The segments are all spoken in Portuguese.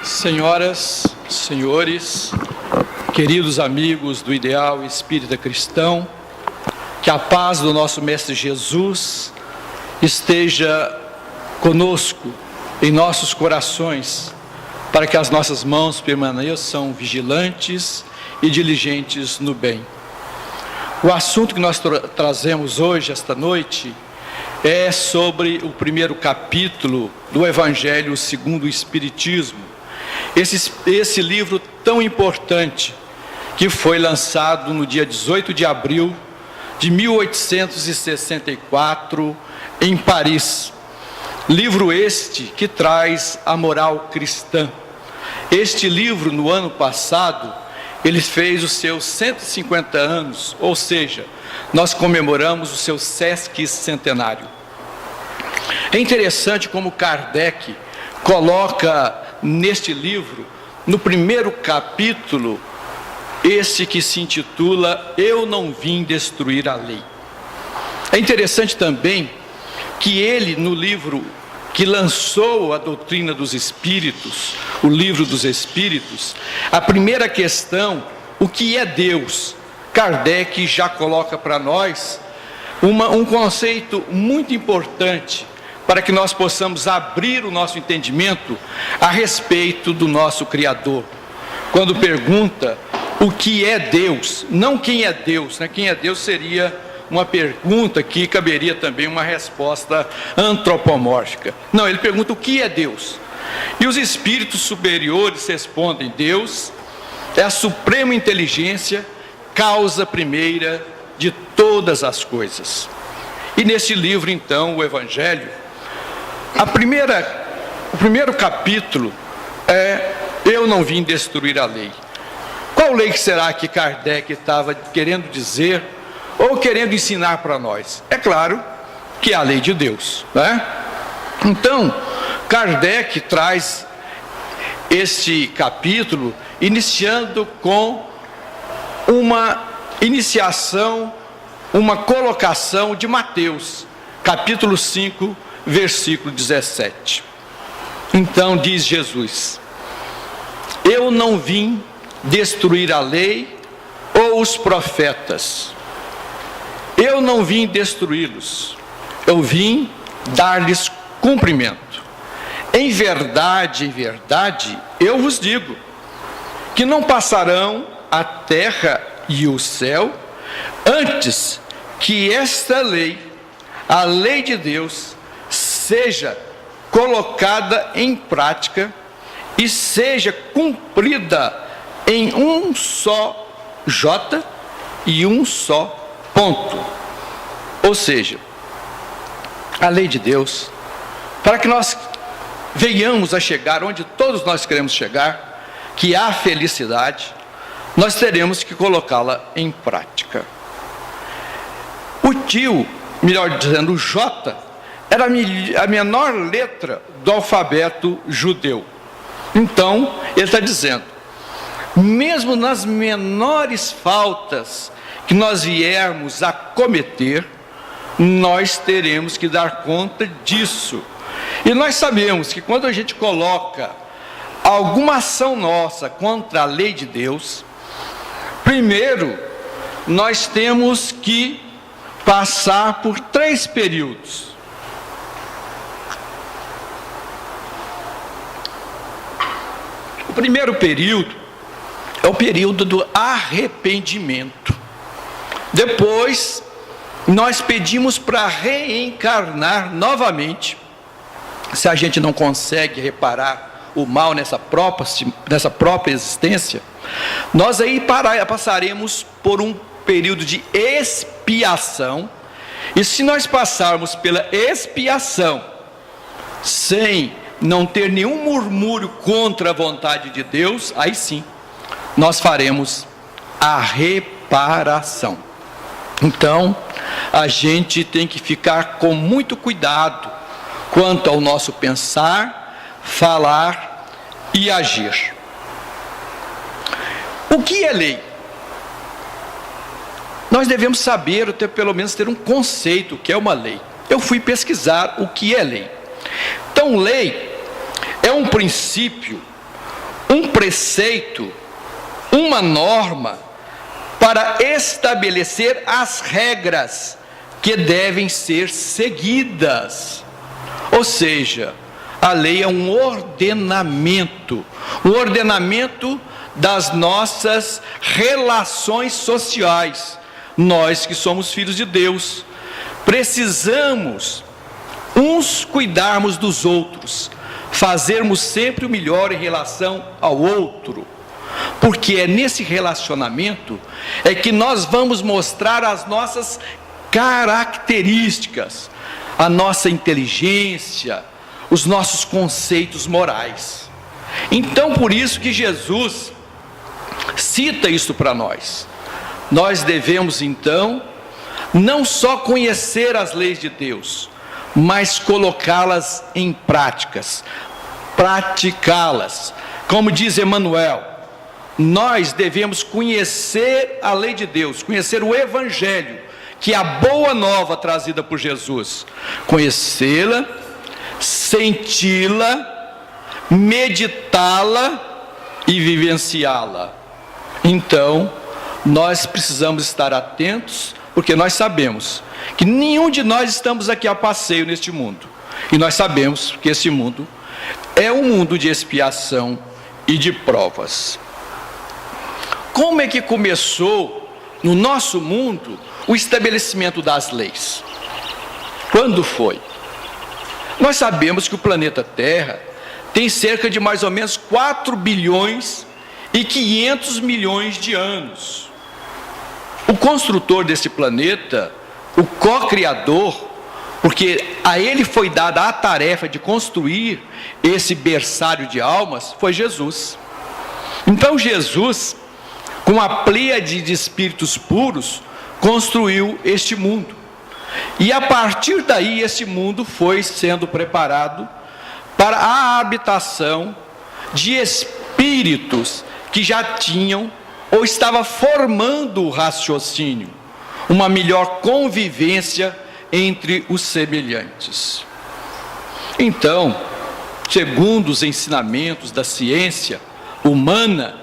Senhoras, senhores, queridos amigos do ideal espírita cristão, que a paz do nosso Mestre Jesus esteja conosco em nossos corações, para que as nossas mãos permaneçam vigilantes e diligentes no bem. O assunto que nós trazemos hoje, esta noite, é sobre o primeiro capítulo do Evangelho segundo o Espiritismo. Esse livro tão importante, que foi lançado no dia 18 de abril de 1864, em Paris. Livro este que traz a moral cristã. Este livro, no ano passado, ele fez os seus 150 anos, ou seja, nós comemoramos o seu sesquicentenário. É interessante como Kardec coloca neste livro, no primeiro capítulo, esse que se intitula Eu não vim destruir a lei. É interessante também que ele, no livro que lançou a doutrina dos Espíritos, o livro dos Espíritos, a primeira questão, o que é Deus? Kardec já coloca para nós um conceito muito importante, para que nós possamos abrir o nosso entendimento a respeito do nosso Criador. Quando pergunta o que é Deus, não quem é Deus, né? Quem é Deus seria uma pergunta que caberia também uma resposta antropomórfica. Não, ele pergunta o que é Deus. E os espíritos superiores respondem: Deus é a suprema inteligência, causa primeira de todas as coisas. E nesse livro, então, o Evangelho, o primeiro capítulo é Eu não vim destruir a lei. Qual lei será que Kardec estava querendo dizer ou querendo ensinar para nós? É claro que é a lei de Deus, né? Então, Kardec traz este capítulo iniciando com uma iniciação, uma colocação de Mateus, capítulo 5, versículo 17. Então diz Jesus: Eu não vim destruir a lei ou os profetas. Eu não vim destruí-los. Eu vim dar-lhes cumprimento. Em verdade, eu vos digo que não passarão a terra e o céu antes que esta lei, a lei de Deus, seja colocada em prática e seja cumprida em um só J e um só ponto. Ou seja, a lei de Deus, para que nós venhamos a chegar onde todos nós queremos chegar, que há felicidade, nós teremos que colocá-la em prática. O tio, melhor dizendo, o J, era a menor letra do alfabeto judeu. Então, ele está dizendo, mesmo nas menores faltas que nós viermos a cometer, nós teremos que dar conta disso. E nós sabemos que quando a gente coloca alguma ação nossa contra a lei de Deus, primeiro, nós temos que passar por 3 períodos. O primeiro período é o período do arrependimento. Depois, nós pedimos para reencarnar novamente. Se a gente não consegue reparar o mal nessa própria existência, nós aí passaremos por um período de expiação. E se nós passarmos pela expiação sem não ter nenhum murmúrio contra a vontade de Deus, aí sim, nós faremos a reparação. Então, a gente tem que ficar com muito cuidado quanto ao nosso pensar, falar e agir. O que é lei? Nós devemos saber, ou pelo menos ter um conceito, o que é uma lei. Eu fui pesquisar o que é lei. Então, lei é um princípio, um preceito, uma norma para estabelecer as regras que devem ser seguidas. Ou seja, a lei é um ordenamento das nossas relações sociais. Nós que somos filhos de Deus, precisamos uns cuidarmos dos outros, fazermos sempre o melhor em relação ao outro, porque é nesse relacionamento é que nós vamos mostrar as nossas características, a nossa inteligência, os nossos conceitos morais. Então, por isso que Jesus cita isso para nós. Nós devemos, então, não só conhecer as leis de Deus, mas colocá-las em práticas, praticá-las. Como diz Emmanuel, nós devemos conhecer a lei de Deus, conhecer o Evangelho, que é a boa nova trazida por Jesus. Conhecê-la, senti-la, meditá-la e vivenciá-la. Então, nós precisamos estar atentos, porque nós sabemos que nenhum de nós estamos aqui a passeio neste mundo. E nós sabemos que esse mundo é um mundo de expiação e de provas. Como é que começou no nosso mundo o estabelecimento das leis? Quando foi? Nós sabemos que o planeta Terra tem cerca de mais ou menos 4 bilhões e 500 milhões de anos. O construtor desse planeta, o co-criador, porque a ele foi dada a tarefa de construir esse berçário de almas, foi Jesus. Então Jesus, com a pleiade de espíritos puros, construiu este mundo. E a partir daí esse mundo foi sendo preparado para a habitação de espíritos que já tinham ou estava formando o raciocínio, uma melhor convivência entre os semelhantes. Então, segundo os ensinamentos da ciência humana,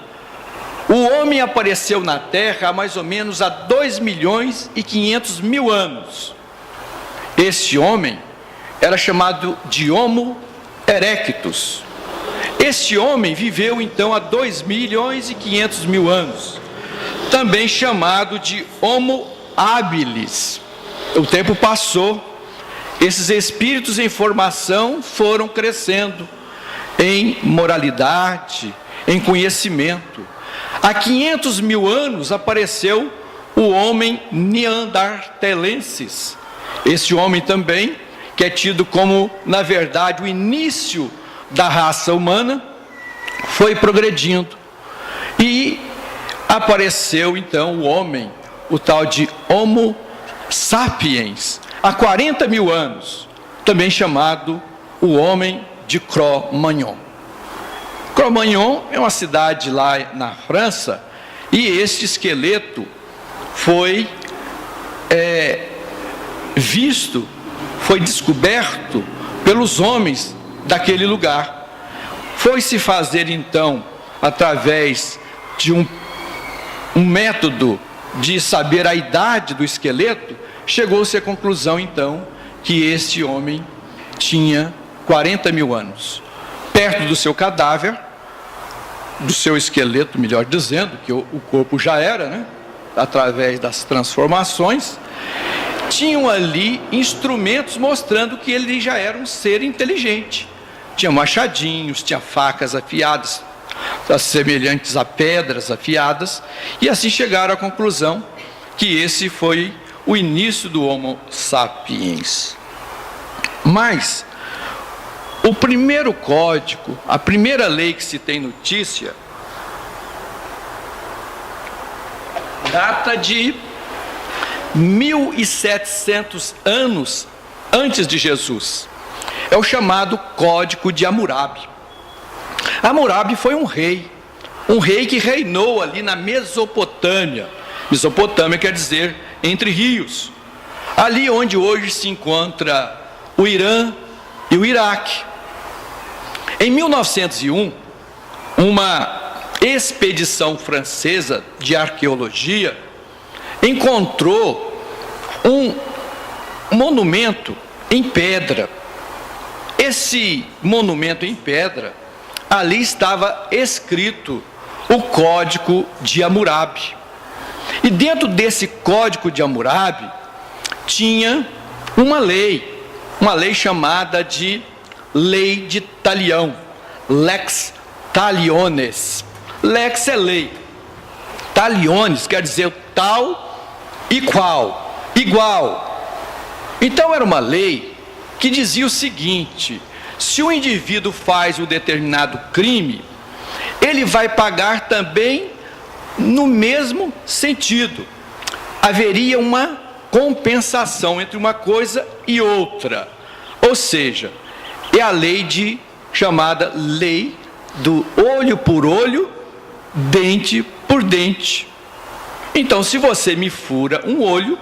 o homem apareceu na Terra há mais ou menos há 2 milhões e 500 mil anos. Esse homem era chamado de Homo erectus. Este homem viveu então há 2 milhões e 500 mil anos, também chamado de Homo habilis. O tempo passou, esses espíritos em formação foram crescendo em moralidade, em conhecimento. Há 500 mil anos apareceu o homem neandertalensis. Esse homem também, que é tido como, na verdade, o início da raça humana, foi progredindo. E apareceu então o homem, o tal de Homo sapiens, há 40 mil anos, também chamado o homem de Cro-Magnon. Cro-Magnon é uma cidade lá na França, e este esqueleto foi foi descoberto pelos homens daquele lugar. Foi-se fazer então, através de um método de saber a idade do esqueleto, chegou-se à conclusão então que este homem tinha 40 mil anos. Perto do seu cadáver, do seu esqueleto, melhor dizendo, que o corpo já era, né? Através das transformações, tinham ali instrumentos mostrando que ele já era um ser inteligente. Tinha machadinhos, tinha facas afiadas, semelhantes a pedras afiadas, e assim chegaram à conclusão que esse foi o início do Homo sapiens. Mas o primeiro código, a primeira lei que se tem notícia, data de 1.700 anos antes de Jesus. É o chamado Código de Hammurabi. Hammurabi foi um rei que reinou ali na Mesopotâmia. Mesopotâmia quer dizer entre rios. Ali onde hoje se encontra o Irã e o Iraque. Em 1901, uma expedição francesa de arqueologia encontrou um monumento em pedra. Esse monumento em pedra, ali estava escrito o Código de Hammurabi. E dentro desse Código de Hammurabi tinha uma lei chamada de Lei de Talião, Lex Talionis. Lex é lei, Talionis quer dizer tal e qual, igual. Então era uma lei que dizia o seguinte: se um indivíduo faz um determinado crime, ele vai pagar também no mesmo sentido. Haveria uma compensação entre uma coisa e outra. Ou seja, é a lei chamada lei do olho por olho, dente por dente. Então, se você me fura um olho,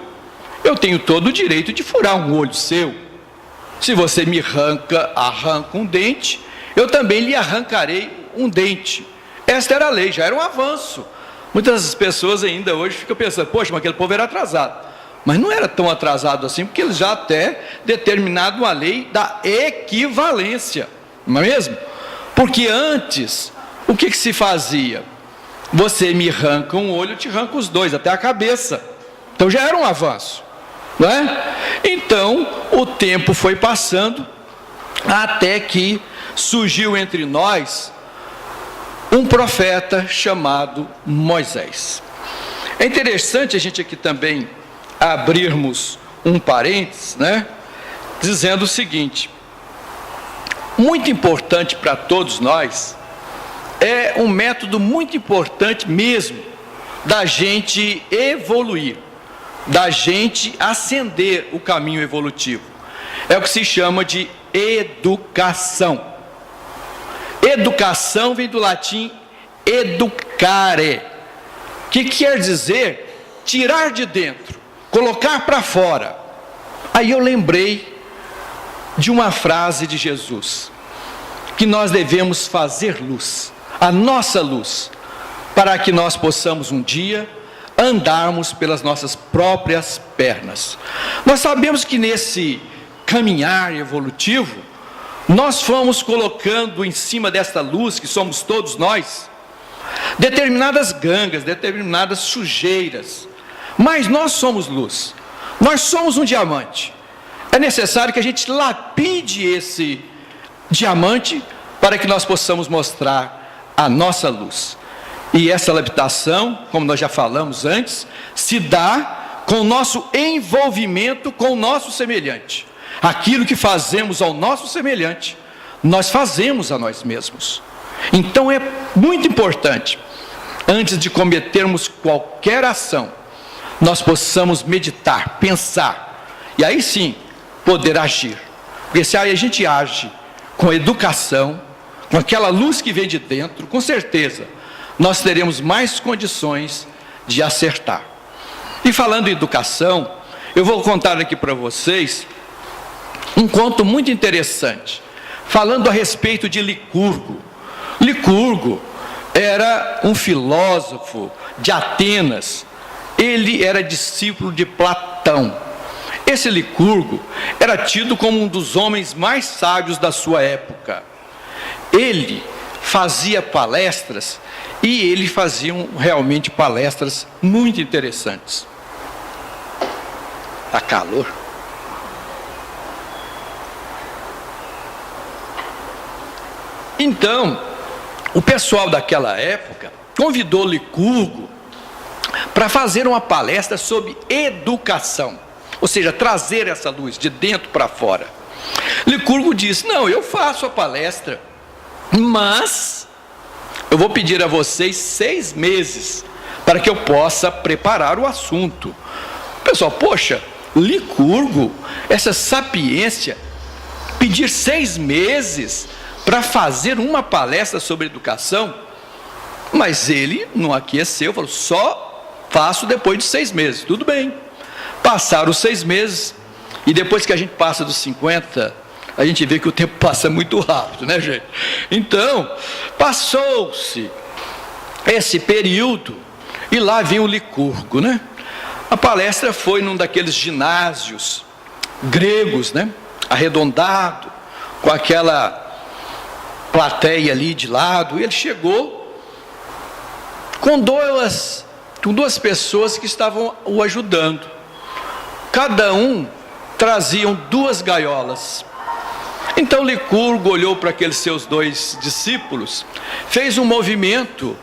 eu tenho todo o direito de furar um olho seu. Se você me arranca um dente, eu também lhe arrancarei um dente. Esta era a lei, já era um avanço. Muitas pessoas ainda hoje ficam pensando: poxa, mas aquele povo era atrasado. Mas não era tão atrasado assim, porque eles já até determinaram a lei da equivalência, não é mesmo? Porque antes, o que se fazia? Você me arranca um olho, eu te arranco os dois, até a cabeça. Então já era um avanço, não é? Então o tempo foi passando, até que surgiu entre nós um profeta chamado Moisés. É interessante a gente aqui também abrirmos um parênteses, né? Dizendo o seguinte: muito importante para todos nós, é um método muito importante mesmo da gente evoluir, da gente ascender o caminho evolutivo. É o que se chama de educação. Educação vem do latim educare, que quer dizer tirar de dentro, colocar para fora. Aí eu lembrei de uma frase de Jesus, que nós devemos fazer luz, a nossa luz, para que nós possamos um dia andarmos pelas nossas próprias pernas. Nós sabemos que nesse caminhar evolutivo, nós fomos colocando em cima desta luz, que somos todos nós, determinadas gangas, determinadas sujeiras, mas nós somos luz, nós somos um diamante. É necessário que a gente lapide esse diamante para que nós possamos mostrar a nossa luz. E essa lapidação, como nós já falamos antes, se dá com o nosso envolvimento com o nosso semelhante. Aquilo que fazemos ao nosso semelhante, nós fazemos a nós mesmos. Então é muito importante, antes de cometermos qualquer ação, nós possamos meditar, pensar, e aí sim poder agir. Porque se aí a gente age com educação, com aquela luz que vem de dentro, com certeza nós teremos mais condições de acertar. E falando em educação, eu vou contar aqui para vocês um conto muito interessante, falando a respeito de Licurgo. Licurgo era um filósofo de Atenas, ele era discípulo de Platão. Esse Licurgo era tido como um dos homens mais sábios da sua época. Ele fazia palestras, e ele fazia realmente palestras muito interessantes. Está calor? Então, o pessoal daquela época convidou Licurgo para fazer uma palestra sobre educação, ou seja, trazer essa luz de dentro para fora. Licurgo disse: não, eu faço a palestra, mas eu vou pedir a vocês 6 meses para que eu possa preparar o assunto. pessoal, poxa, Licurgo, essa sapiência, pedir 6 meses para fazer uma palestra sobre educação, mas ele não aqueceu, falou, só faço depois de 6 meses, tudo bem. Passaram os 6 meses, e depois que a gente passa dos 50, a gente vê que o tempo passa muito rápido, né, gente? Então, passou-se esse período, e lá vem o Licurgo, né? A palestra foi num daqueles ginásios gregos, né? Arredondado, com aquela plateia ali de lado, e ele chegou com duas pessoas que estavam o ajudando. Cada um traziam 2 gaiolas. Então Licurgo olhou para aqueles seus 2 discípulos, fez um movimento,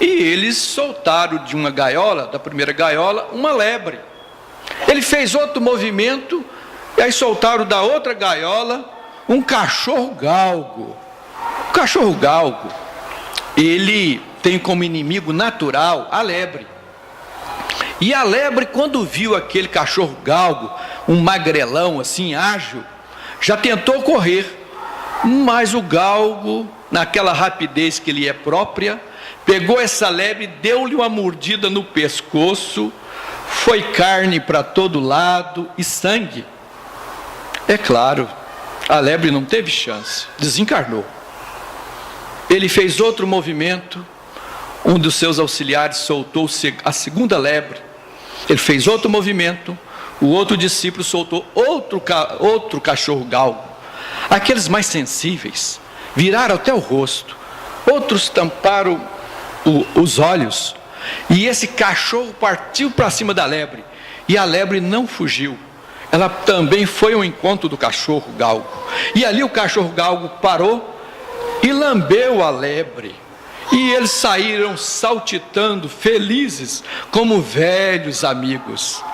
e eles soltaram de uma gaiola, da primeira gaiola, uma lebre. Ele fez outro movimento, e aí soltaram da outra gaiola um cachorro galgo. O cachorro galgo, ele tem como inimigo natural a lebre. E a lebre, quando viu aquele cachorro galgo, um magrelão assim, ágil, já tentou correr, mas o galgo, naquela rapidez que lhe é própria, pegou essa lebre, deu-lhe uma mordida no pescoço, foi carne para todo lado e sangue. É claro, a lebre não teve chance, desencarnou. Ele fez outro movimento, um dos seus auxiliares soltou a segunda lebre, ele fez outro movimento, o outro discípulo soltou outro cachorro galgo. Aqueles mais sensíveis viraram até o rosto, outros tamparam os olhos, e esse cachorro partiu para cima da lebre, e a lebre não fugiu, ela também foi ao encontro do cachorro galgo, e ali o cachorro galgo parou e lambeu a lebre, e eles saíram saltitando, felizes, como velhos amigos.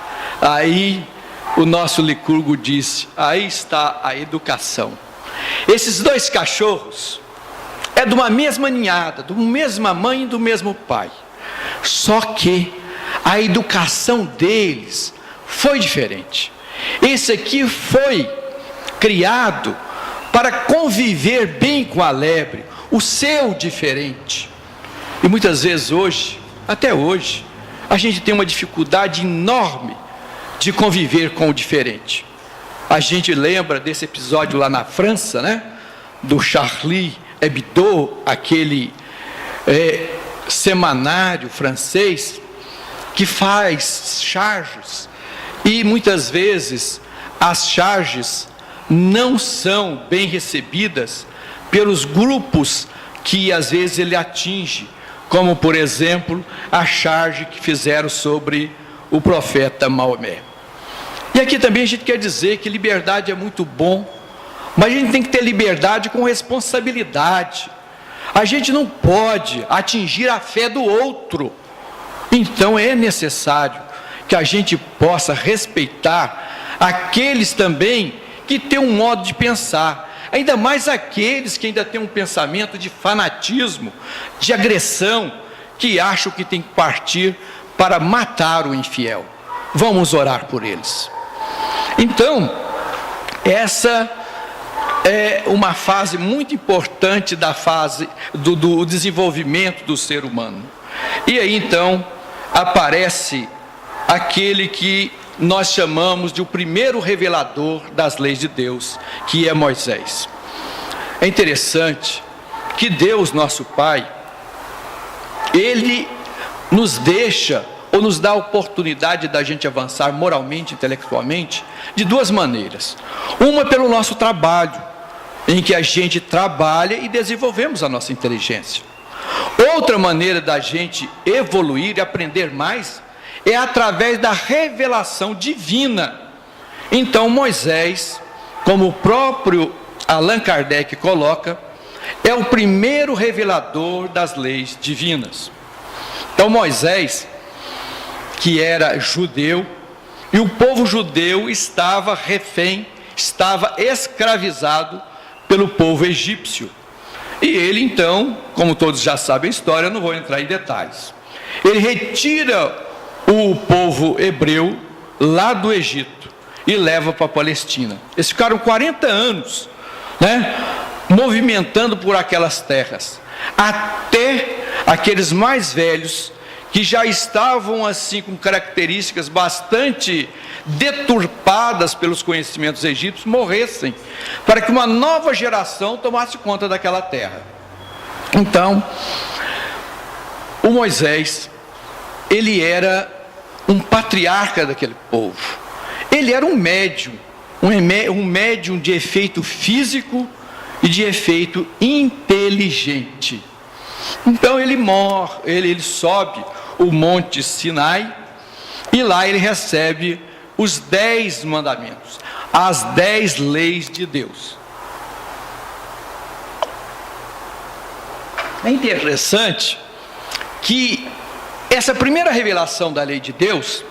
Aí o nosso Licurgo disse, aí está a educação. Esses 2 cachorros é de uma mesma ninhada, de uma mesma mãe e do mesmo pai, só que a educação deles foi diferente. Esse aqui foi criado para conviver bem com a lebre, o seu diferente. E muitas vezes hoje, até hoje, a gente tem uma dificuldade enorme de conviver com o diferente. A gente lembra desse episódio lá na França, né? Do Charlie Hebdo, aquele semanário francês que faz charges, e muitas vezes as charges não são bem recebidas pelos grupos que às vezes ele atinge, como por exemplo a charge que fizeram sobre o profeta Maomé. E aqui também a gente quer dizer que liberdade é muito bom, mas a gente tem que ter liberdade com responsabilidade. A gente não pode atingir a fé do outro. Então é necessário que a gente possa respeitar aqueles também que têm um modo de pensar, ainda mais aqueles que ainda têm um pensamento de fanatismo, de agressão, que acham que tem que partir para matar o infiel. Vamos orar por eles. Então, essa é uma fase muito importante da fase do desenvolvimento do ser humano. E aí então aparece aquele que nós chamamos de o primeiro revelador das leis de Deus, que é Moisés. É interessante que Deus, nosso Pai, Ele nos deixa ou nos dá a oportunidade da gente avançar moralmente, intelectualmente, de 2 maneiras. Uma pelo nosso trabalho, em que a gente trabalha e desenvolvemos a nossa inteligência. Outra maneira da gente evoluir e aprender mais é através da revelação divina. Então Moisés, como o próprio Allan Kardec coloca, é o primeiro revelador das leis divinas. Então Moisés, que era judeu, e o povo judeu estava refém, estava escravizado pelo povo egípcio. E ele então, como todos já sabem a história, não vou entrar em detalhes, ele retira o povo hebreu lá do Egito e leva para a Palestina. Eles ficaram 40 anos, né, movimentando por aquelas terras, até aqueles mais velhos, que já estavam assim com características bastante deturpadas pelos conhecimentos egípcios, morressem, para que uma nova geração tomasse conta daquela terra. Então, o Moisés, ele era um patriarca daquele povo. Ele era um médium, um médium de efeito físico e de efeito inteligente. Então ele sobe o monte Sinai e lá ele recebe os 10 mandamentos, as 10 leis de Deus. É interessante que essa primeira revelação da lei de Deus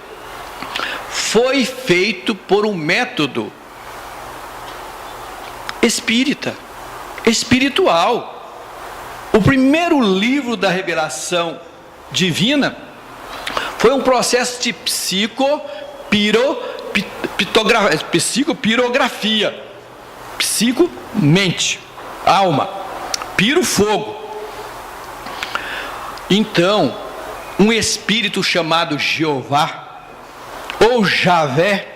foi feito por um método espiritual. O primeiro livro da revelação divina foi um processo de psicopirografia. Psico, mente, alma, piro, fogo. Então, um espírito chamado Jeová, ou Javé,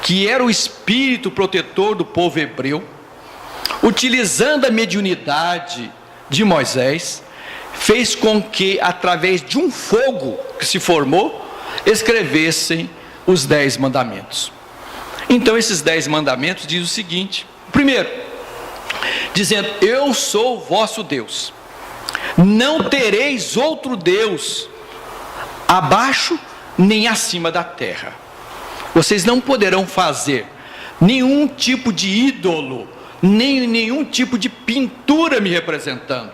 que era o espírito protetor do povo hebreu, utilizando a mediunidade de Moisés, fez com que, através de um fogo que se formou, escrevessem os 10 mandamentos. Então, esses 10 mandamentos dizem o seguinte: primeiro, dizendo: eu sou o vosso Deus, não tereis outro Deus abaixo nem acima da terra. Vocês não poderão fazer nenhum tipo de ídolo, nem nenhum tipo de pintura me representando.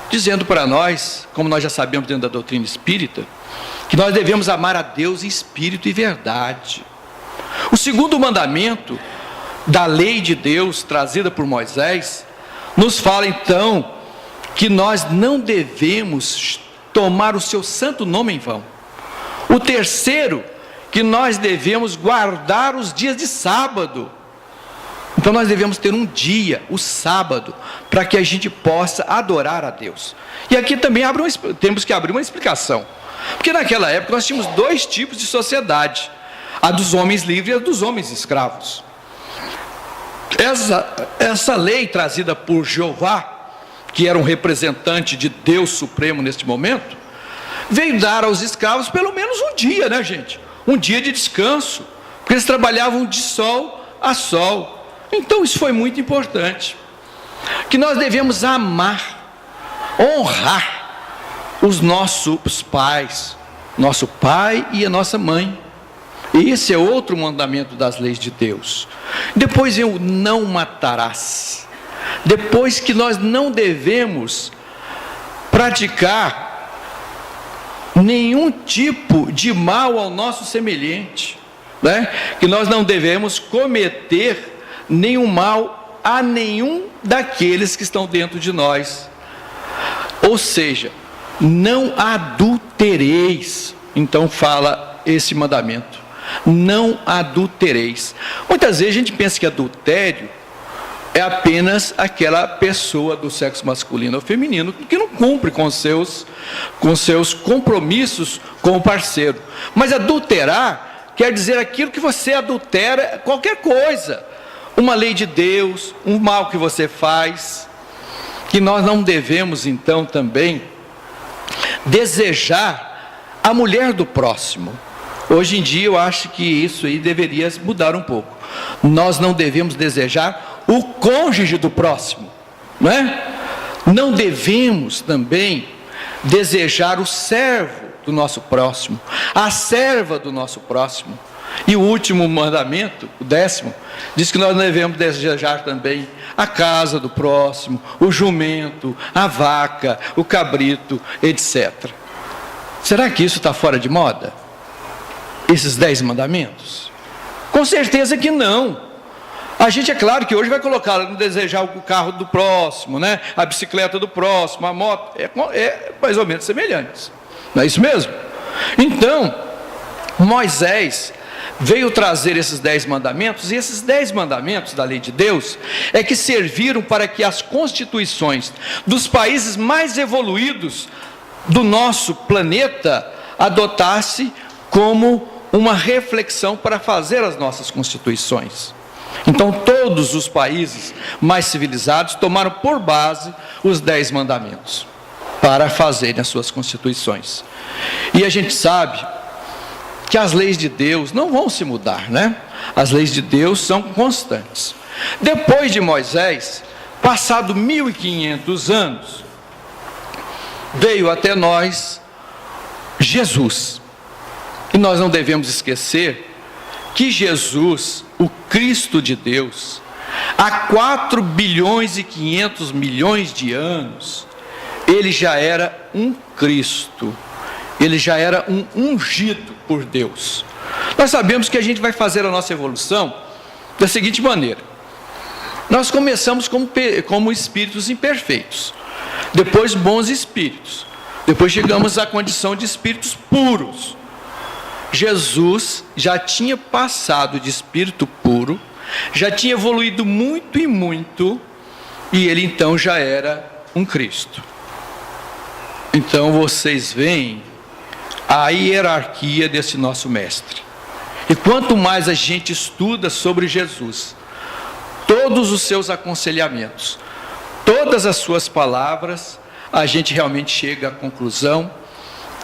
Dizendo para nós, como nós já sabemos dentro da doutrina espírita, que nós devemos amar a Deus em espírito e verdade. O segundo mandamento da lei de Deus, trazida por Moisés, nos fala então que nós não devemos tomar o seu santo nome em vão. O terceiro, que nós devemos guardar os dias de sábado. Então nós devemos ter um dia, o sábado, para que a gente possa adorar a Deus. E aqui também temos que abrir uma explicação, porque naquela época nós tínhamos 2 tipos de sociedade: a dos homens livres e a dos homens escravos. Essa lei trazida por Jeová, que era um representante de Deus Supremo neste momento, veio dar aos escravos pelo menos um dia, né, gente? Um dia de descanso, porque eles trabalhavam de sol a sol. Então isso foi muito importante, que nós devemos amar, honrar os nossos pais, nosso pai e a nossa mãe. Esse é outro mandamento das leis de Deus. Depois eu não matarás. Depois que nós não devemos praticar nenhum tipo de mal ao nosso semelhante, né? Que nós não devemos cometer nenhum mal a nenhum daqueles que estão dentro de nós. Ou seja, não adultereis. Então fala esse mandamento: não adultereis. Muitas vezes a gente pensa que adultério é apenas aquela pessoa do sexo masculino ou feminino que não cumpre com seus compromissos com o parceiro. Mas adulterar quer dizer aquilo que você adultera, qualquer coisa, uma lei de Deus, um mal que você faz, que nós não devemos então também desejar a mulher do próximo. Hoje em dia eu acho que isso aí deveria mudar um pouco. Nós não devemos desejar o cônjuge do próximo, não é? Não devemos também desejar o servo do nosso próximo, a serva do nosso próximo. E o último mandamento, o 10º, diz que nós devemos desejar também a casa do próximo, o jumento, a vaca, o cabrito, etc. Será que isso está fora de moda? Esses 10 mandamentos? Com certeza que não. A gente, é claro que hoje vai colocar, não desejar o carro do próximo, né? A bicicleta do próximo, a moto, é mais ou menos semelhantes. Não é isso mesmo? Então, Moisés veio trazer esses 10 mandamentos, e esses 10 mandamentos da lei de Deus é que serviram para que as constituições dos países mais evoluídos do nosso planeta adotasse como uma reflexão para fazer as nossas constituições. Então todos os países mais civilizados tomaram por base os 10 mandamentos para fazerem as suas constituições. E a gente sabe que as leis de Deus não vão se mudar, né? As leis de Deus são constantes. Depois de Moisés, passado 1500 anos, veio até nós Jesus. E nós não devemos esquecer que Jesus, o Cristo de Deus, há 4 bilhões e 500 milhões de anos, ele já era um Cristo. Ele já era um ungido por Deus. Nós sabemos que a gente vai fazer a nossa evolução da seguinte maneira: nós começamos como espíritos imperfeitos, depois bons espíritos, depois chegamos à condição de espíritos puros. Jesus já tinha passado de espírito puro, já tinha evoluído muito e muito, e ele então já era um Cristo. Então vocês veem a hierarquia desse nosso mestre. E quanto mais a gente estuda sobre Jesus, todos os seus aconselhamentos, todas as suas palavras, a gente realmente chega à conclusão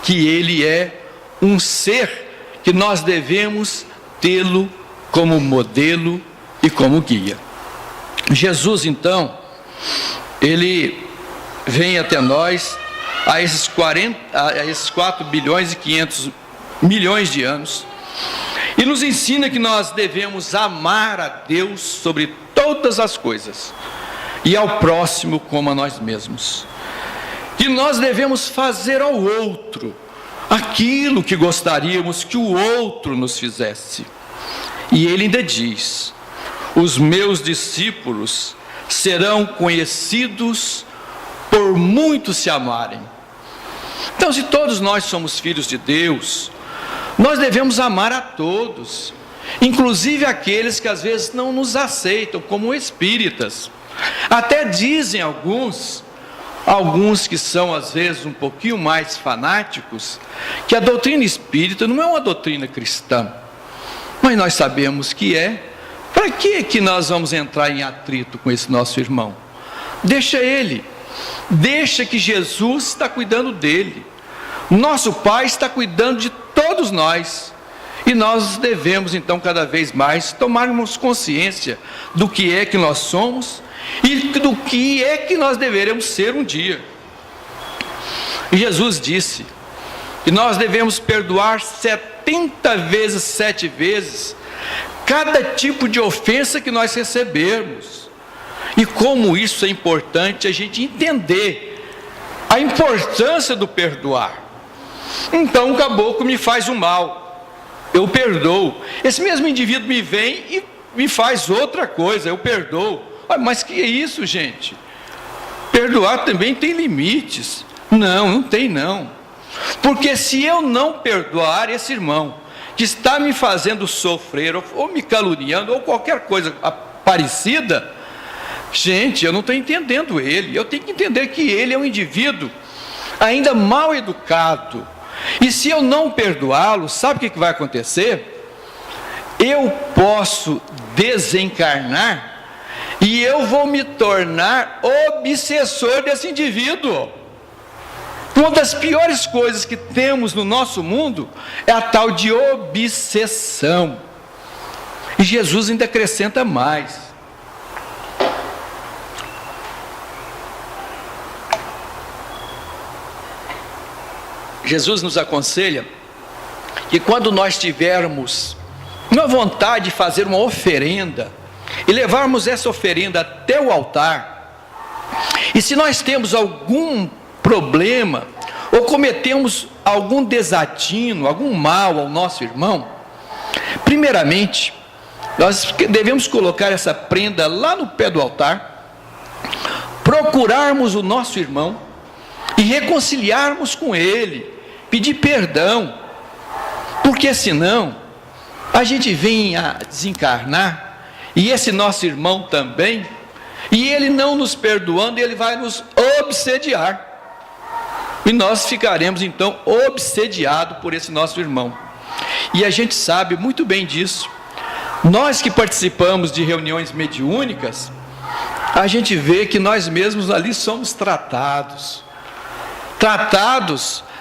que ele é um ser que nós devemos tê-lo como modelo e como guia. Jesus, então, ele vem até nós a esses 4 bilhões e 500 milhões de anos, e nos ensina que nós devemos amar a Deus sobre todas as coisas, e ao próximo como a nós mesmos, que nós devemos fazer ao outro aquilo que gostaríamos que o outro nos fizesse. E ele ainda diz: os meus discípulos serão conhecidos por muitos se amarem. Então, se todos nós somos filhos de Deus, nós devemos amar a todos, inclusive aqueles que às vezes não nos aceitam, como espíritas. Até dizem alguns que são às vezes um pouquinho mais fanáticos, que a doutrina espírita não é uma doutrina cristã. Mas nós sabemos que é. Para que nós vamos entrar em atrito com esse nosso irmão? Deixa ele. Deixa que Jesus está cuidando dele. Nosso Pai está cuidando de todos nós. E nós devemos então cada vez mais tomarmos consciência do que é que nós somos e do que é que nós deveremos ser um dia. E Jesus disse que nós devemos perdoar 70 vezes, 7 vezes, cada tipo de ofensa que nós recebermos. E como isso é importante a gente entender a importância do perdoar. Então o caboclo me faz o mal, eu perdoo. Esse mesmo indivíduo me vem e me faz outra coisa, eu perdoo. Mas que é isso, gente? Perdoar também tem limites. Não tem não. Porque se eu não perdoar esse irmão que está me fazendo sofrer, ou me caluniando, ou qualquer coisa parecida, gente, eu não estou entendendo ele. Eu tenho que entender que ele é um indivíduo ainda mal educado. E se eu não perdoá-lo, sabe o que vai acontecer? Eu posso desencarnar e eu vou me tornar obsessor desse indivíduo. Uma das piores coisas que temos no nosso mundo é a tal de obsessão. E Jesus ainda acrescenta mais. Jesus nos aconselha que quando nós tivermos uma vontade de fazer uma oferenda e levarmos essa oferenda até o altar, e se nós temos algum problema ou cometemos algum desatino, algum mal ao nosso irmão, primeiramente nós devemos colocar essa prenda lá no pé do altar, procurarmos o nosso irmão e reconciliarmos com ele, pedir perdão, Porque senão, a gente vem a desencarnar, e esse nosso irmão também, e ele não nos perdoando, ele vai nos obsediar. E nós ficaremos então obsediados por esse nosso irmão. E a gente sabe muito bem disso. Nós que participamos de reuniões mediúnicas, a gente vê que nós mesmos ali somos tratados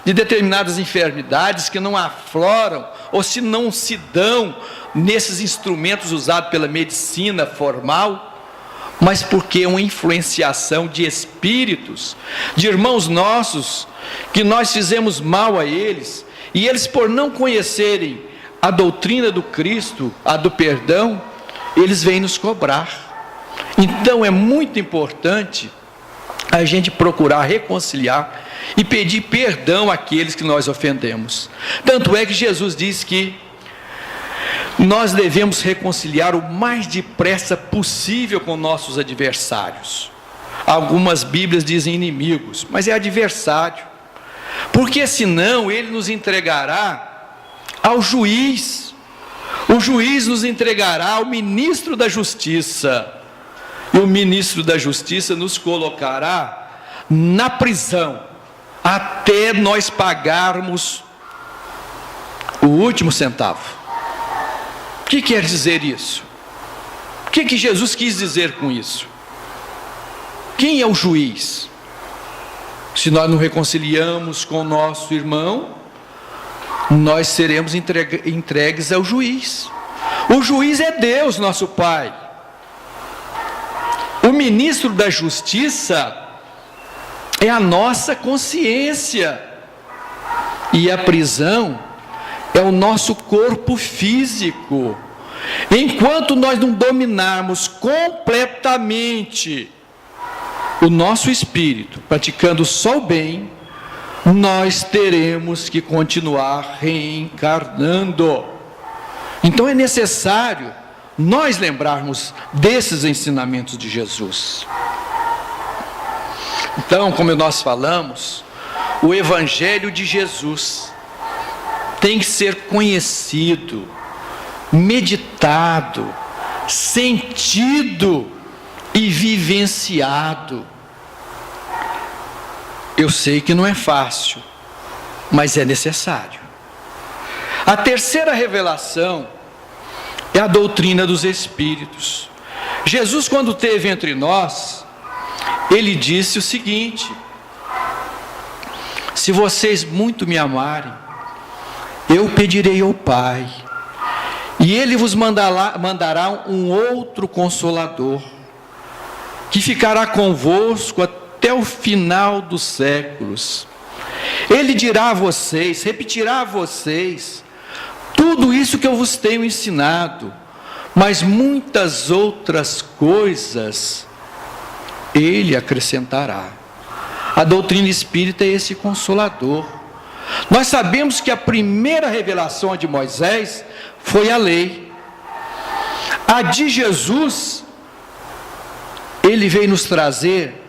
de determinadas enfermidades que não afloram, ou se não se dão nesses instrumentos usados pela medicina formal, mas porque é uma influenciação de espíritos, de irmãos nossos, que nós fizemos mal a eles, e eles, por não conhecerem a doutrina do Cristo, a do perdão, eles vêm nos cobrar. Então é muito importante a gente procurar reconciliar e pedir perdão àqueles que nós ofendemos. Tanto é que Jesus diz que nós devemos reconciliar o mais depressa possível com nossos adversários. Algumas Bíblias dizem inimigos, mas é adversário, porque senão ele nos entregará ao juiz, o juiz nos entregará ao ministro da justiça, e o ministro da justiça nos colocará na prisão, até nós pagarmos o último centavo. O que quer dizer isso? O que Jesus quis dizer com isso? Quem é o juiz? Se nós não reconciliamos com o nosso irmão, nós seremos entregues ao juiz. O juiz é Deus, nosso Pai. O ministro da justiça é a nossa consciência, e a prisão é o nosso corpo físico. Enquanto nós não dominarmos completamente o nosso espírito, praticando só o bem, nós teremos que continuar reencarnando. Então é necessário nós lembrarmos desses ensinamentos de Jesus. Então, como nós falamos, o Evangelho de Jesus tem que ser conhecido, meditado, sentido e vivenciado. Eu sei que não é fácil, mas é necessário. A terceira revelação é a doutrina dos Espíritos. Jesus, quando esteve entre nós, ele disse o seguinte: se vocês muito me amarem, eu pedirei ao Pai, e Ele vos mandará um outro Consolador, que ficará convosco até o final dos séculos. Ele dirá a vocês, repetirá a vocês, tudo isso que eu vos tenho ensinado, mas muitas outras coisas Ele acrescentará. A doutrina espírita é esse Consolador. Nós sabemos que a primeira revelação de Moisés foi a lei. A de Jesus, ele veio nos trazer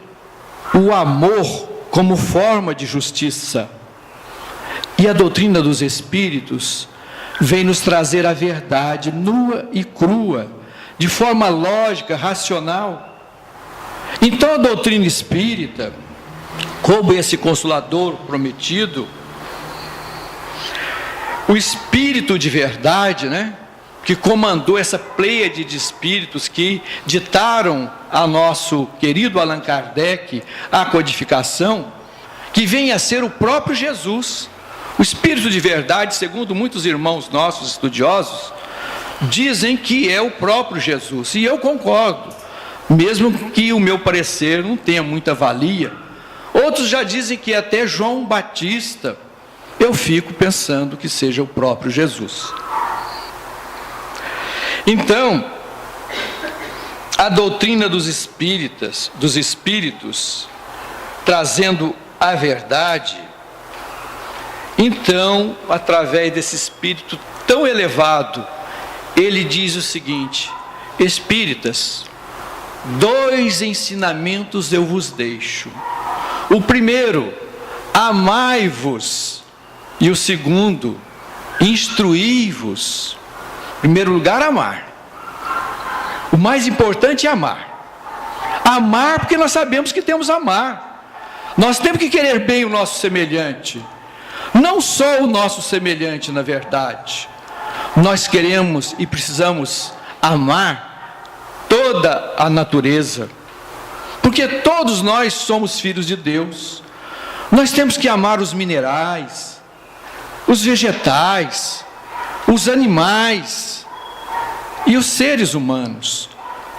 o amor como forma de justiça. E a doutrina dos Espíritos vem nos trazer a verdade nua e crua, de forma lógica, racional. Então a doutrina espírita, como esse Consolador prometido, o Espírito de verdade, que comandou essa pleiade de espíritos que ditaram a nosso querido Allan Kardec a codificação, que vem a ser o próprio Jesus. O Espírito de verdade, segundo muitos irmãos nossos estudiosos, dizem que é o próprio Jesus, e eu concordo, mesmo que o meu parecer não tenha muita valia. Outros já dizem que até João Batista. Eu fico pensando que seja o próprio Jesus. Então, a doutrina dos espíritos, trazendo a verdade, então, através desse espírito tão elevado, ele diz o seguinte: espíritas, 2 ensinamentos eu vos deixo. O primeiro, amai-vos. E o segundo, instruí-vos, em primeiro lugar, amar. O mais importante é amar. Amar porque nós sabemos que temos a amar. Nós temos que querer bem o nosso semelhante. Não só o nosso semelhante, na verdade. Nós queremos e precisamos amar toda a natureza. Porque todos nós somos filhos de Deus. Nós temos que amar os minerais, os vegetais, os animais e os seres humanos,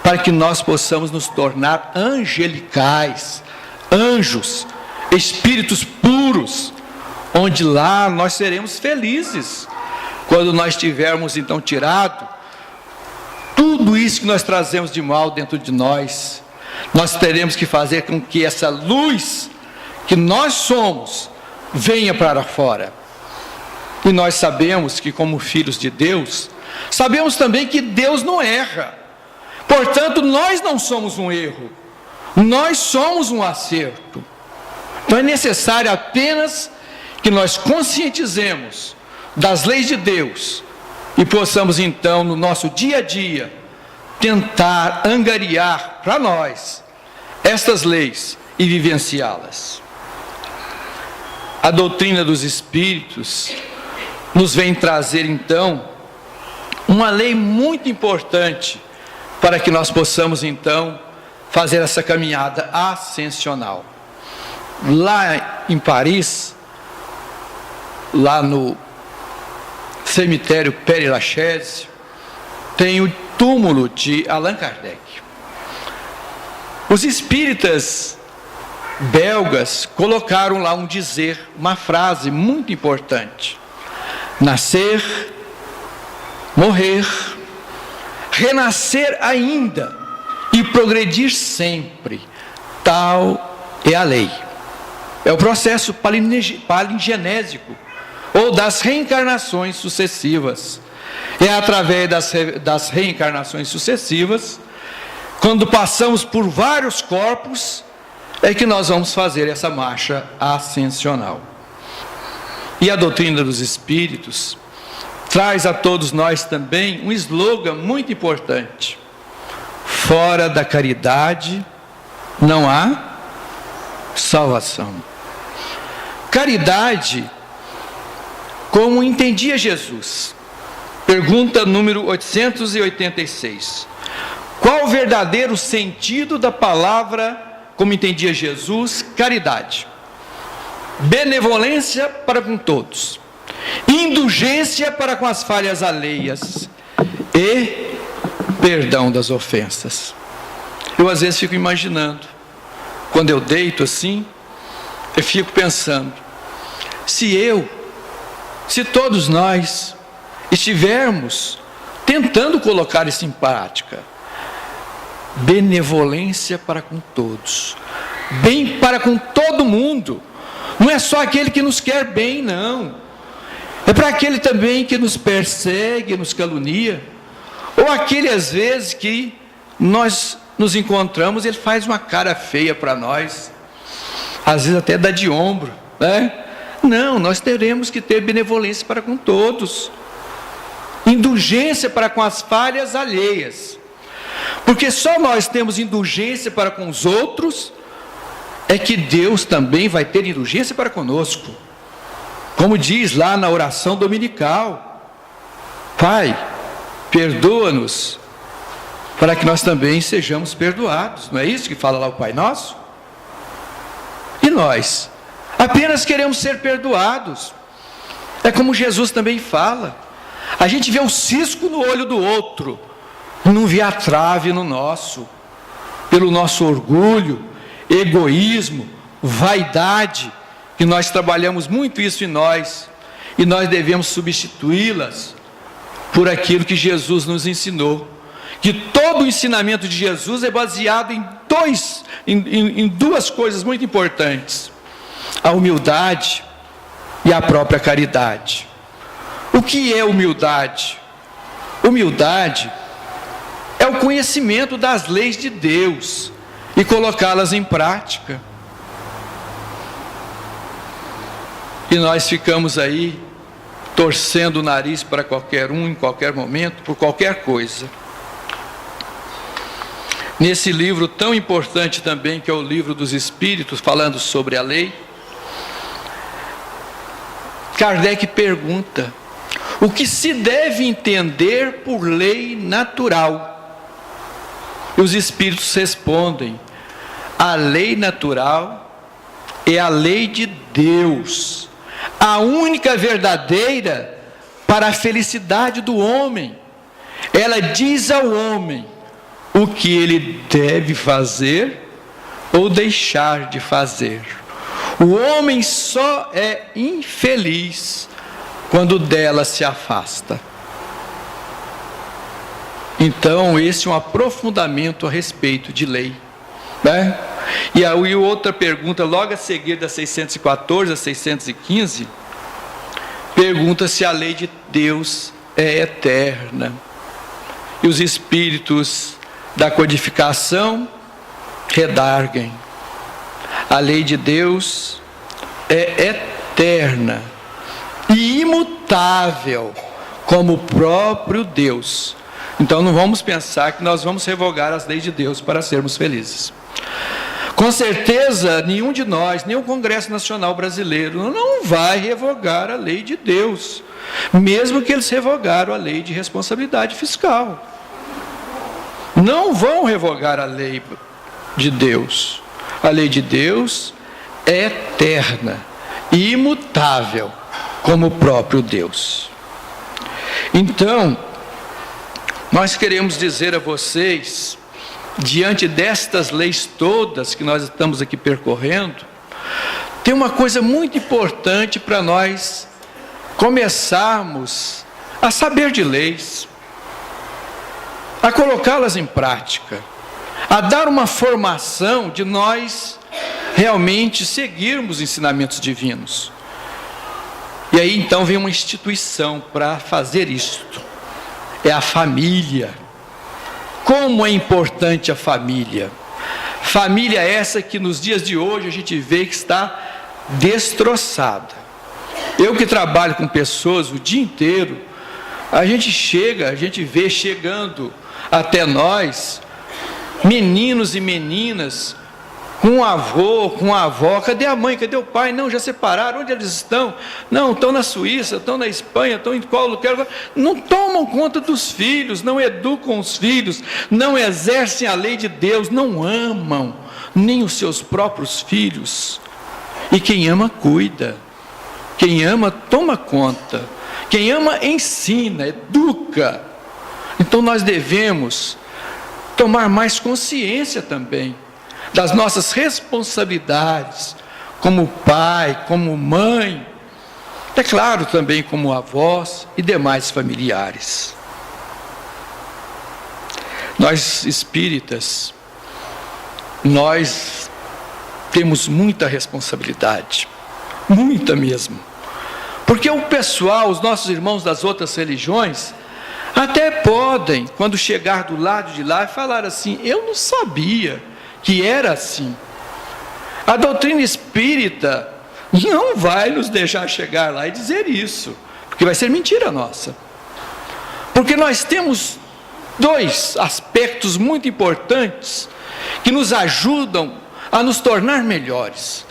para que nós possamos nos tornar angelicais, anjos, espíritos puros, onde lá nós seremos felizes, quando nós tivermos então tirado tudo isso que nós trazemos de mal dentro de nós. Nós teremos que fazer com que essa luz que nós somos venha para fora. E nós sabemos que, como filhos de Deus, sabemos também que Deus não erra. Portanto, nós não somos um erro, nós somos um acerto. Então é necessário apenas que nós conscientizemos das leis de Deus e possamos então, no nosso dia a dia, tentar angariar para nós estas leis e vivenciá-las. A doutrina dos Espíritos nos vem trazer então uma lei muito importante para que nós possamos então fazer essa caminhada ascensional. Lá em Paris, lá no cemitério Père Lachaise, tem o túmulo de Allan Kardec. Os espíritas belgas colocaram lá um dizer, uma frase muito importante: nascer, morrer, renascer ainda e progredir sempre, tal é a lei. É o processo palingenésico, ou das reencarnações sucessivas. É através das reencarnações sucessivas, quando passamos por vários corpos, é que nós vamos fazer essa marcha ascensional. E a doutrina dos Espíritos traz a todos nós também um slogan muito importante: fora da caridade não há salvação. Caridade, como entendia Jesus. Pergunta número 886. Qual o verdadeiro sentido da palavra, como entendia Jesus, caridade? Benevolência para com todos, indulgência para com as falhas alheias e perdão das ofensas. Eu às vezes fico imaginando, quando eu deito assim, eu fico pensando, se todos nós estivermos tentando colocar isso em prática, benevolência para com todos, bem para com todo mundo, não é só aquele que nos quer bem, não, é para aquele também que nos persegue, nos calunia, ou aquele às vezes que nós nos encontramos, ele faz uma cara feia para nós, às vezes até dá de ombro, né? Não, nós teremos que ter benevolência para com todos, indulgência para com as falhas alheias, porque só nós temos indulgência para com os outros, é que Deus também vai ter indulgência para conosco, como diz lá na oração dominical: Pai, perdoa-nos, para que nós também sejamos perdoados. Não é isso que fala lá o Pai Nosso? E nós apenas queremos ser perdoados. É como Jesus também fala: a gente vê o cisco no olho do outro, não vê a trave no nosso, pelo nosso orgulho, egoísmo, vaidade, que nós trabalhamos muito isso em nós, e nós devemos substituí-las por aquilo que Jesus nos ensinou, que todo o ensinamento de Jesus é baseado em duas coisas muito importantes: a humildade e a própria caridade. O que é humildade? Humildade é o conhecimento das leis de Deus e colocá-las em prática. E nós ficamos aí torcendo o nariz para qualquer um, em qualquer momento, por qualquer coisa. Nesse livro tão importante também, que é o Livro dos Espíritos, falando sobre a lei, Kardec pergunta: o que se deve entender por lei natural? E os Espíritos respondem: a lei natural é a lei de Deus, a única verdadeira para a felicidade do homem. Ela diz ao homem o que ele deve fazer ou deixar de fazer. O homem só é infeliz quando dela se afasta. Então, esse é um aprofundamento a respeito de lei, né? E aí outra pergunta, logo a seguir da 614 a 615, pergunta se a lei de Deus é eterna. E os espíritos da codificação redarguem: a lei de Deus é eterna e imutável, como o próprio Deus. Então não vamos pensar que nós vamos revogar as leis de Deus para sermos felizes. Com certeza, nenhum de nós, nem o Congresso Nacional Brasileiro, não vai revogar a lei de Deus, mesmo que eles revogaram a lei de responsabilidade fiscal. Não vão revogar a lei de Deus. A lei de Deus é eterna e imutável, como o próprio Deus. Então, nós queremos dizer a vocês, diante destas leis todas que nós estamos aqui percorrendo, tem uma coisa muito importante para nós começarmos a saber de leis, a colocá-las em prática, a dar uma formação de nós realmente seguirmos os ensinamentos divinos. E aí então vem uma instituição para fazer isto, é a família. Como é importante a família. Família essa que nos dias de hoje a gente vê que está destroçada. Eu que trabalho com pessoas o dia inteiro, a gente vê chegando até nós meninos e meninas com um avô, com uma avó. Cadê a mãe? Cadê o pai? Não, já separaram. Onde eles estão? Não, estão na Suíça, estão na Espanha, estão em qual lugar? Não tomam conta dos filhos, não educam os filhos, não exercem a lei de Deus, não amam nem os seus próprios filhos. E quem ama, cuida. Quem ama, toma conta. Quem ama, ensina, educa. Então nós devemos tomar mais consciência também das nossas responsabilidades como pai, como mãe, é claro também como avós e demais familiares. Nós espíritas, nós temos muita responsabilidade, muita mesmo, porque o pessoal, os nossos irmãos das outras religiões, até podem, quando chegar do lado de lá, falar assim: eu não sabia que era assim. A doutrina espírita não vai nos deixar chegar lá e dizer isso, porque vai ser mentira nossa. Porque nós temos dois aspectos muito importantes que nos ajudam a nos tornar melhores.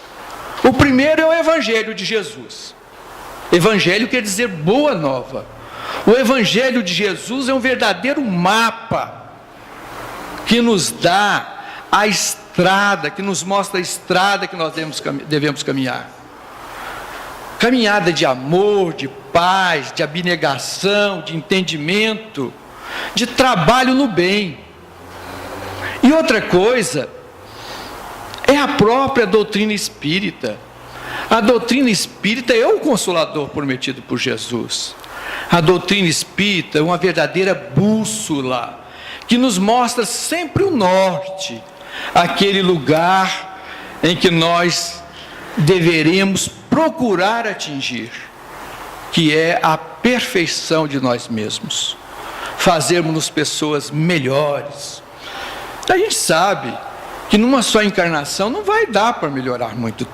O primeiro é o Evangelho de Jesus. Evangelho quer dizer boa nova. O Evangelho de Jesus é um verdadeiro mapa que nos dá a estrada, que nos mostra a estrada que nós devemos caminhar. Caminhada de amor, de paz, de abnegação, de entendimento, de trabalho no bem. E outra coisa é a própria doutrina espírita. A doutrina espírita é o consolador prometido por Jesus. A doutrina espírita é uma verdadeira bússola que nos mostra sempre o norte, aquele lugar em que nós deveremos procurar atingir, que é a perfeição de nós mesmos, fazermos-nos pessoas melhores. A gente sabe que numa só encarnação não vai dar para melhorar muito,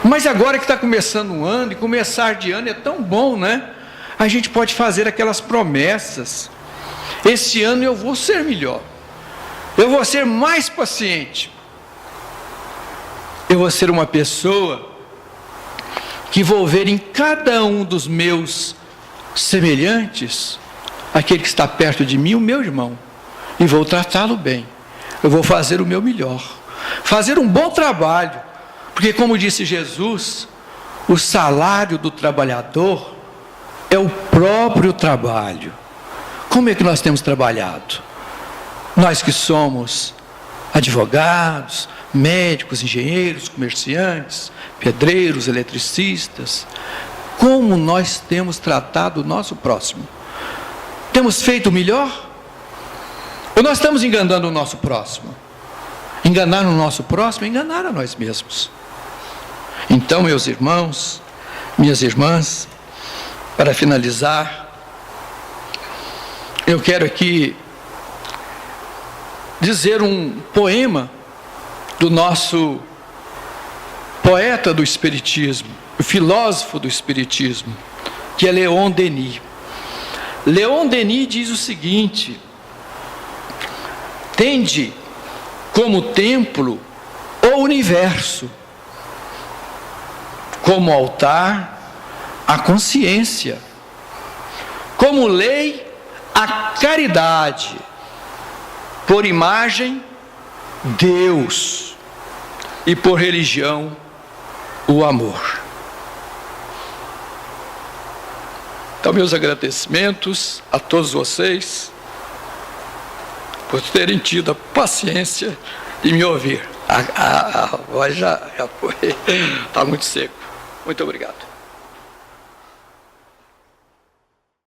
Mas agora que está começando um ano, e começar de ano é tão bom, né? A gente pode fazer aquelas promessas. Esse ano eu vou ser melhor. Eu vou ser mais paciente. Eu vou ser uma pessoa que vou ver em cada um dos meus semelhantes, aquele que está perto de mim, o meu irmão, e vou tratá-lo bem. Eu vou fazer o meu melhor. Fazer um bom trabalho. Porque, como disse Jesus, o salário do trabalhador é o próprio trabalho. Como é que nós temos trabalhado? Nós que somos advogados, médicos, engenheiros, comerciantes, pedreiros, eletricistas, como nós temos tratado o nosso próximo? Temos feito o melhor? Ou nós estamos enganando o nosso próximo? Enganar o nosso próximo é enganar a nós mesmos. Então, meus irmãos, minhas irmãs, para finalizar, eu quero aqui dizer um poema do nosso poeta do Espiritismo, o filósofo do Espiritismo, que é Leon Denis. Leon Denis diz o seguinte: tende como templo o universo, como altar a consciência, como lei a caridade, por imagem Deus e por religião o amor. Então, meus agradecimentos a todos vocês por terem tido a paciência de me ouvir. A voz já foi, está muito seco. Muito obrigado.